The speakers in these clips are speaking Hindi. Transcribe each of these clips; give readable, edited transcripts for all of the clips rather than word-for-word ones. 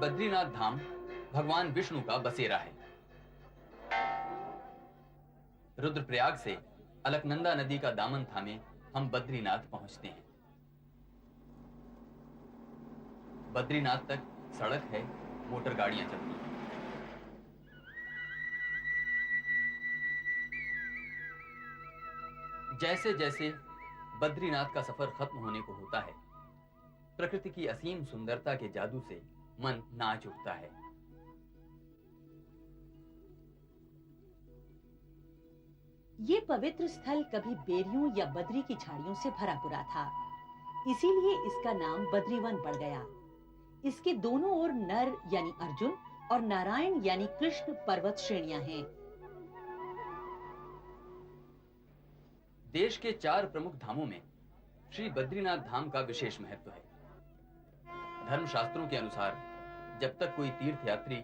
बद्रीनाथ धाम भगवान विष्णु का बसेरा है। रुद्रप्रयाग से अलकनंदा नदी का दामन थामे हम बद्रीनाथ पहुंचते हैं। बद्रीनाथ तक सड़क है, मोटर गाड़ियां चलती हैं। जैसे जैसे बद्रीनाथ का सफर खत्म होने को होता है, प्रकृति की असीम सुंदरता के जादू से मन नाच उठता है। ये पवित्र स्थल कभी बेरियों या बद्री की झाड़ियों से भरा पूरा था, इसीलिए इसका नाम बद्रीवन पड़ गया। इसके दोनों ओर नर यानी अर्जुन और नारायण यानी कृष्ण पर्वत श्रेणियां हैं। देश के 4 प्रमुख धामों में श्री बद्रीनाथ धाम का विशेष महत्व है। धर्मशास्त्रों के अनुसार जब तक कोई तीर्थयात्री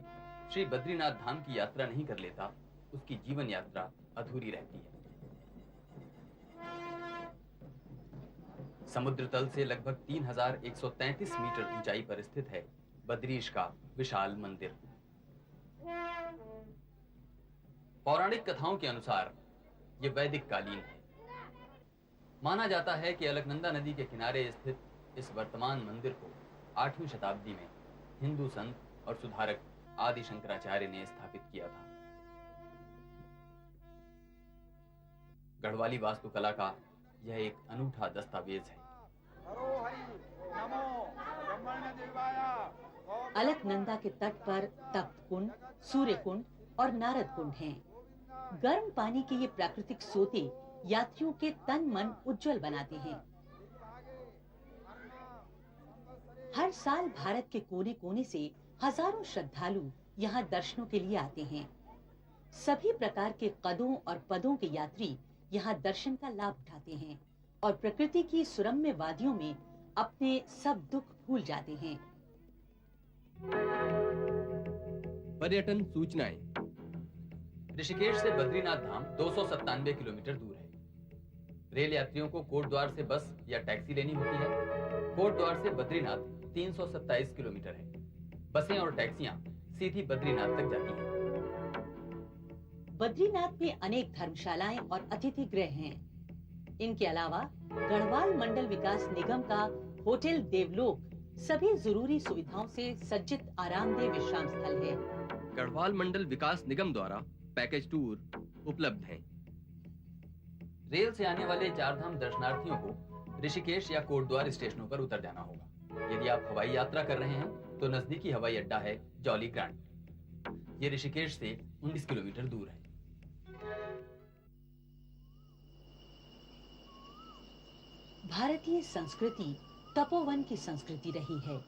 श्री बद्रीनाथ धाम की यात्रा नहीं कर लेता, उसकी जीवन यात्रा अधूरी रहती है। समुद्र तल से लगभग 3133 मीटर ऊंचाई पर स्थित है बद्रीश का विशाल मंदिर। पौराणिक कथाओं के अनुसार यह वैदिक कालीन है। माना जाता है कि अलकनंदा नदी के किनारे स्थित इस वर्तमान मंदिर को 8वीं शताब्दी में हिंदू संत और सुधारक आदि शंकराचार्य ने स्थापित किया था। गढ़वाली वास्तुकला का यह एक अनूठा दस्तावेज है। अलकनंदा के तट पर तप्त कुंड, सूर्य कुंड और नारद कुंड हैं। गर्म पानी के ये प्राकृतिक सोते यात्रियों के तन मन उज्जवल बनाते हैं। हर साल भारत के कोने कोने से हजारों श्रद्धालु यहाँ दर्शनों के लिए आते हैं। सभी प्रकार के कदों और पदों के यात्री यहाँ दर्शन का लाभ उठाते हैं और प्रकृति की सुरम्य वादियों में अपने सब दुख भूल जाते हैं। पर्यटन सूचनाएं। ऋषिकेश से बद्रीनाथ धाम 297 किलोमीटर दूर है। रेल यात्रियों को कोटद्वार से बस या टैक्सी लेनी होती है। कोटद्वार से बद्रीनाथ 327 किलोमीटर है। बसें और टैक्सियां सीधी बद्रीनाथ तक जाती हैं। बद्रीनाथ में अनेक धर्मशालाएं और अतिथि गृह हैं। इनके अलावा गढ़वाल मंडल विकास निगम का होटल देवलोक सभी जरूरी सुविधाओं से सज्जित आरामदेह विश्राम स्थल है। गढ़वाल मंडल विकास निगम द्वारा पैकेज टूर उपलब्ध हैं। रेल से आने वाले 4 धाम दर्शनार्थियों को ऋषिकेश या कोटद्वार स्टेशनों पर उतर जाना होगा। यदि आप हवाई यात्रा कर रहे हैं तो नजदीकी हवाई अड्डा है जॉली ग्रांट। ये ऋषिकेश से 19 किलोमीटर दूर है। भारतीय संस्कृति तपोवन की संस्कृति रही है।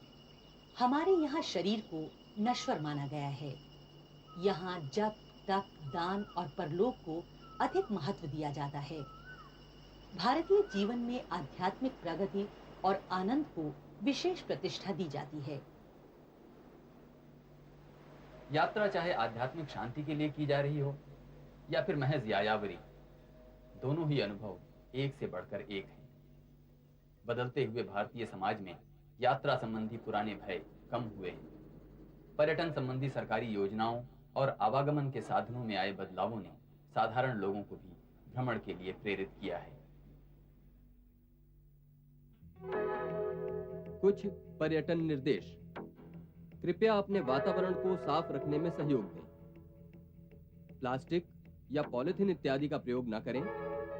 हमारे यहाँ शरीर को नश्वर माना गया है। यहाँ जप, तप, दान और परलोक को अधिक महत्व दिया जाता है। भारतीय जीवन में आध्यात्मिक प्रगति और आनंद को विशेष प्रतिष्ठा दी जाती है। यात्रा चाहे आध्यात्मिक शांति के लिए की जा रही हो या फिर महज यायावरी, दोनों ही अनुभव एक से बढ़कर एक हैं। बदलते हुए भारतीय समाज में यात्रा संबंधी पुराने भय कम हुए हैं। पर्यटन संबंधी सरकारी योजनाओं और आवागमन के साधनों में आए बदलावों ने साधारण लोगों को भी भ्रमण के लिए प्रेरित किया है। कुछ पर्यटन निर्देश। कृपया अपने वातावरण को साफ रखने में सहयोग दें। प्लास्टिक या पॉलिथीन इत्यादि का प्रयोग न करें,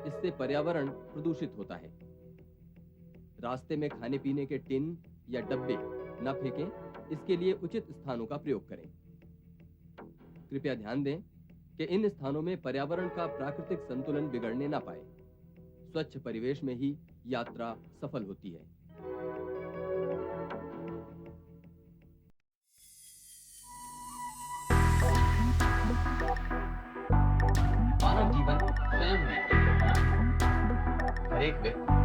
इससे पर्यावरण प्रदूषित होता है। रास्ते में खाने पीने के टिन या डब्बे न फेंकें, इसके लिए उचित स्थानों का प्रयोग करें। कृपया ध्यान दें कि इन स्थानों में पर्यावरण का प्राकृतिक संतुलन बिगड़ने ना पाए। स्वच्छ परिवेश में ही यात्रा सफल होती है। मानव जीवन स्वयं में एक घटना है। हर एक व्यक्ति